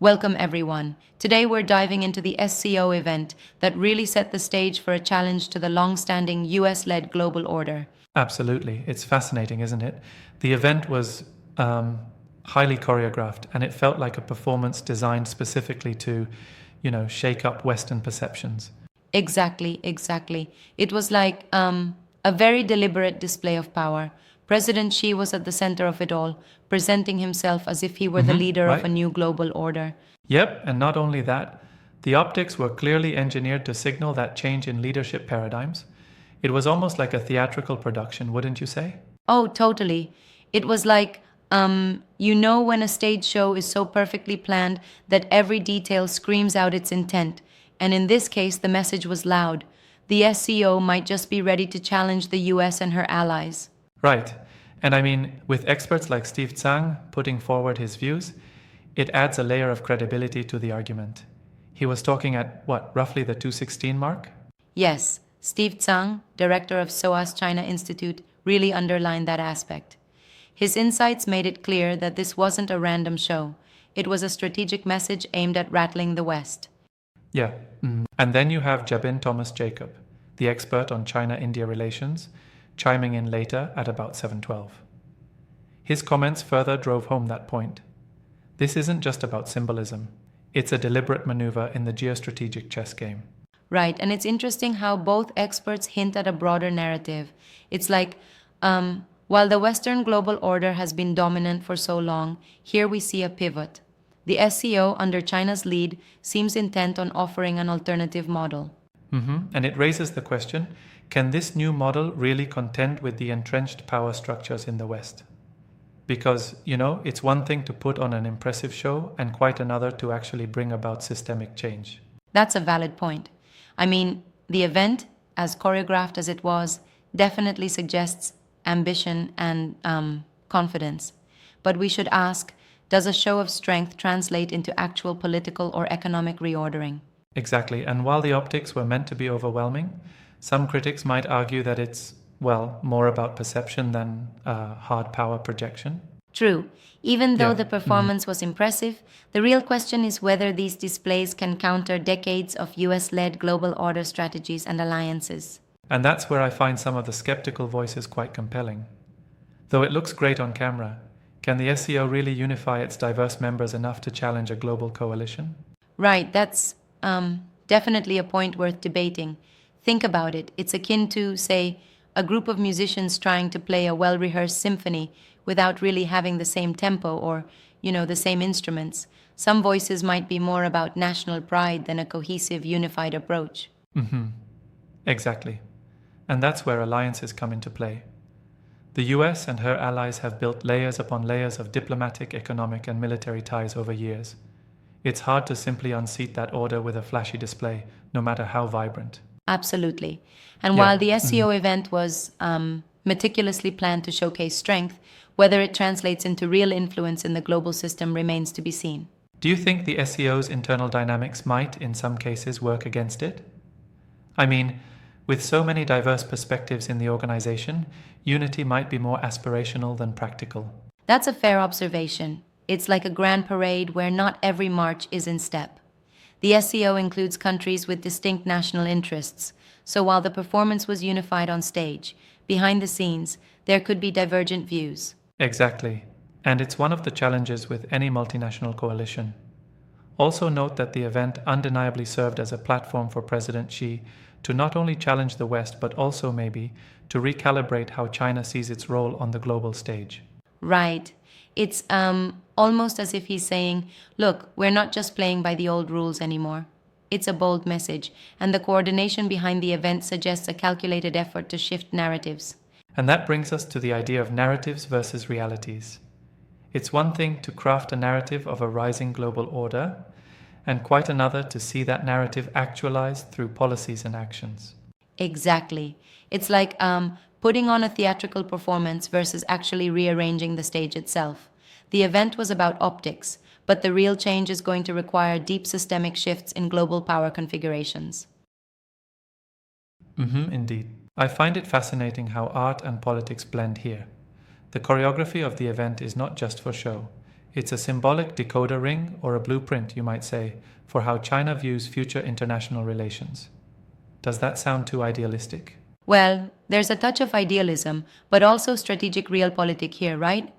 Welcome, everyone. Today we're diving into the SCO event that really set the stage for a challenge to the long-standing US-led global order. Absolutely. It's fascinating, isn't it? The event was highly choreographed and it felt like a performance designed specifically to, shake up Western perceptions. Exactly. It was like a very deliberate display of power. President Xi was at the center of it all, presenting himself as if he were the leader of a Right? new global order. Yep, and not only that, the optics were clearly engineered to signal that change in leadership paradigms. It was almost like a theatrical production, wouldn't you say? Oh, totally. It was like, when a stage show is so perfectly planned that every detail screams out its intent. And in this case, the message was loud. The SCO might just be ready to challenge the US and her allies. Right. And I mean, with experts like Steve Tsang putting forward his views, it adds a layer of credibility to the argument. He was talking at, what, roughly the 216 mark? Yes, Steve Tsang, director of SOAS China Institute, really underlined that aspect. His insights made it clear that this wasn't a random show. It was a strategic message aimed at rattling the West. Yeah. And then you have Jabin Thomas Jacob, the expert on China-India relations, chiming in later at about 7:12. His comments further drove home that point. This isn't just about symbolism. It's a deliberate maneuver in the geostrategic chess game. Right, and it's interesting how both experts hint at a broader narrative. It's like, while the Western global order has been dominant for so long, here we see a pivot. The SCO, under China's lead, seems intent on offering an alternative model. And it raises the question, can this new model really contend with the entrenched power structures in the West? Because, it's one thing to put on an impressive show and quite another to actually bring about systemic change. That's a valid point. I mean, the event, as choreographed as it was, definitely suggests ambition and confidence. But we should ask, does a show of strength translate into actual political or economic reordering? Exactly, and while the optics were meant to be overwhelming, some critics might argue that it's, well, more about perception than hard power projection. True. Even though Yeah. the performance was impressive, the real question is whether these displays can counter decades of US led global order strategies and alliances. And that's where I find some of the skeptical voices quite compelling. Though it looks great on camera, can the SCO really unify its diverse members enough to challenge a global coalition? Right, that's definitely a point worth debating. Think about it. It's akin to, say, a group of musicians trying to play a well rehearsed symphony without really having the same tempo or, the same instruments. Some voices might be more about national pride than a cohesive, unified approach. Exactly. And that's where alliances come into play. The US and her allies have built layers upon layers of diplomatic, economic, and military ties over years. It's hard to simply unseat that order with a flashy display, no matter how vibrant. Absolutely. And Yeah. while the SEO event was meticulously planned to showcase strength, whether it translates into real influence in the global system remains to be seen. Do you think the SEO's internal dynamics might, in some cases, work against it? I mean, with so many diverse perspectives in the organization, unity might be more aspirational than practical. That's a fair observation. It's like a grand parade where not every march is in step. The SEO includes countries with distinct national interests, so while the performance was unified on stage, behind the scenes, there could be divergent views. Exactly. And it's one of the challenges with any multinational coalition. Also note that the event undeniably served as a platform for President Xi to not only challenge the West, but also maybe to recalibrate how China sees its role on the global stage. Right. It's almost as if he's saying, look, we're not just playing by the old rules anymore. It's a bold message, and the coordination behind the event suggests a calculated effort to shift narratives. And that brings us to the idea of narratives versus realities. It's one thing to craft a narrative of a rising global order, and quite another to see that narrative actualized through policies and actions. Exactly. It's like putting on a theatrical performance versus actually rearranging the stage itself. The event was about optics, but the real change is going to require deep systemic shifts in global power configurations. Indeed. I find it fascinating how art and politics blend here. The choreography of the event is not just for show. It's a symbolic decoder ring or a blueprint, you might say, for how China views future international relations. Does that sound too idealistic? Well, there's a touch of idealism, but also strategic realpolitik here, right?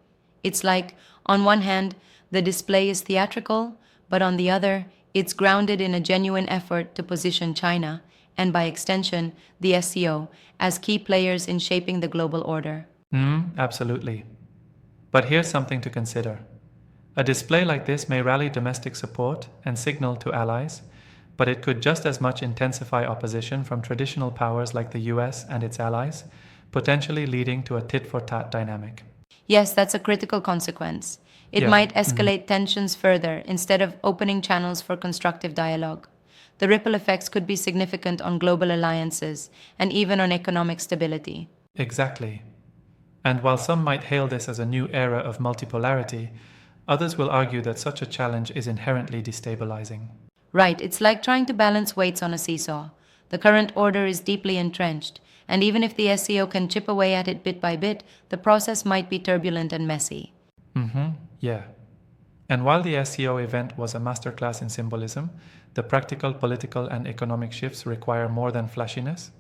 It's like, on one hand, the display is theatrical, but on the other, it's grounded in a genuine effort to position China, and by extension, the SCO, as key players in shaping the global order. Absolutely. But here's something to consider. A display like this may rally domestic support and signal to allies, but it could just as much intensify opposition from traditional powers like the US and its allies, potentially leading to a tit-for-tat dynamic. Yes, that's a critical consequence. It Yeah. might escalate tensions further instead of opening channels for constructive dialogue. The ripple effects could be significant on global alliances and even on economic stability. Exactly. And while some might hail this as a new era of multipolarity, others will argue that such a challenge is inherently destabilizing. Right, it's like trying to balance weights on a seesaw. The current order is deeply entrenched, and even if the SCO can chip away at it bit by bit, the process might be turbulent and messy. Yeah. And while the SCO event was a masterclass in symbolism, the practical political and economic shifts require more than flashiness.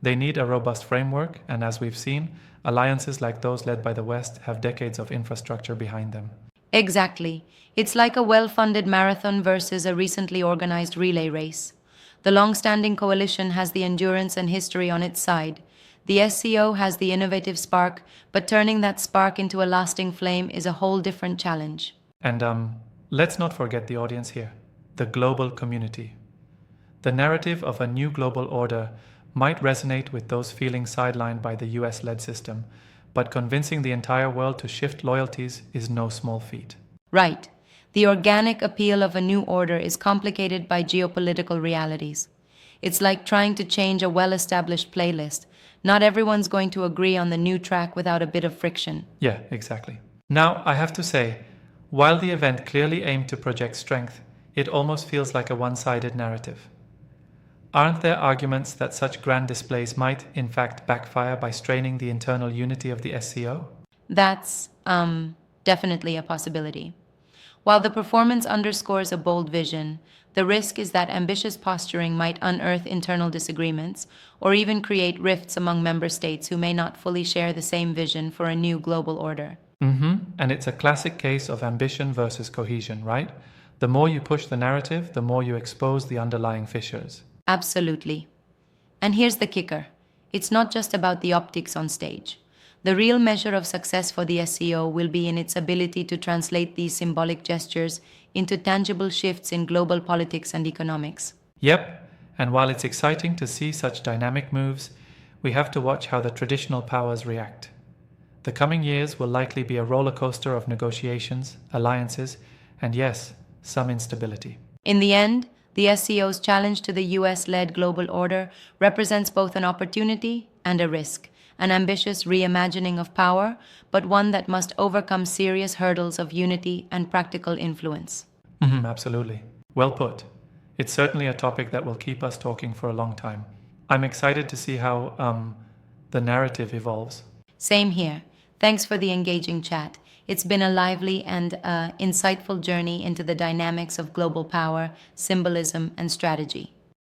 They need a robust framework, and as we've seen, alliances like those led by the West have decades of infrastructure behind them. Exactly. It's like a well funded marathon versus a recently organized relay race. The long standing coalition has the endurance and history on its side. The SCO has the innovative spark, but turning that spark into a lasting flame is a whole different challenge. And let's not forget the audience here, the global community. The narrative of a new global order might resonate with those feeling sidelined by the US-led system, but convincing the entire world to shift loyalties is no small feat. Right. The organic appeal of a new order is complicated by geopolitical realities. It's like trying to change a well established playlist. Not everyone's going to agree on the new track without a bit of friction. Yeah, exactly. Now, I have to say, while the event clearly aimed to project strength, it almost feels like a one-sided narrative. Aren't there arguments that such grand displays might, in fact, backfire by straining the internal unity of the SCO? That's, definitely a possibility. While the performance underscores a bold vision, the risk is that ambitious posturing might unearth internal disagreements or even create rifts among member states who may not fully share the same vision for a new global order. And it's a classic case of ambition versus cohesion, right? The more you push the narrative, the more you expose the underlying fissures. Absolutely. And here's the kicker. It's not just about the optics on stage. The real measure of success for the SCO will be in its ability to translate these symbolic gestures into tangible shifts in global politics and economics. Yep, and while it's exciting to see such dynamic moves, we have to watch how the traditional powers react. The coming years will likely be a roller coaster of negotiations, alliances, and yes, some instability. In the end, the SCO's challenge to the US-led global order represents both an opportunity and a risk, an ambitious reimagining of power, but one that must overcome serious hurdles of unity and practical influence. Absolutely. Well put. It's certainly a topic that will keep us talking for a long time. I'm excited to see how the narrative evolves. Same here. Thanks for the engaging chat. It's been a lively and insightful journey into the dynamics of global power, symbolism, and strategy.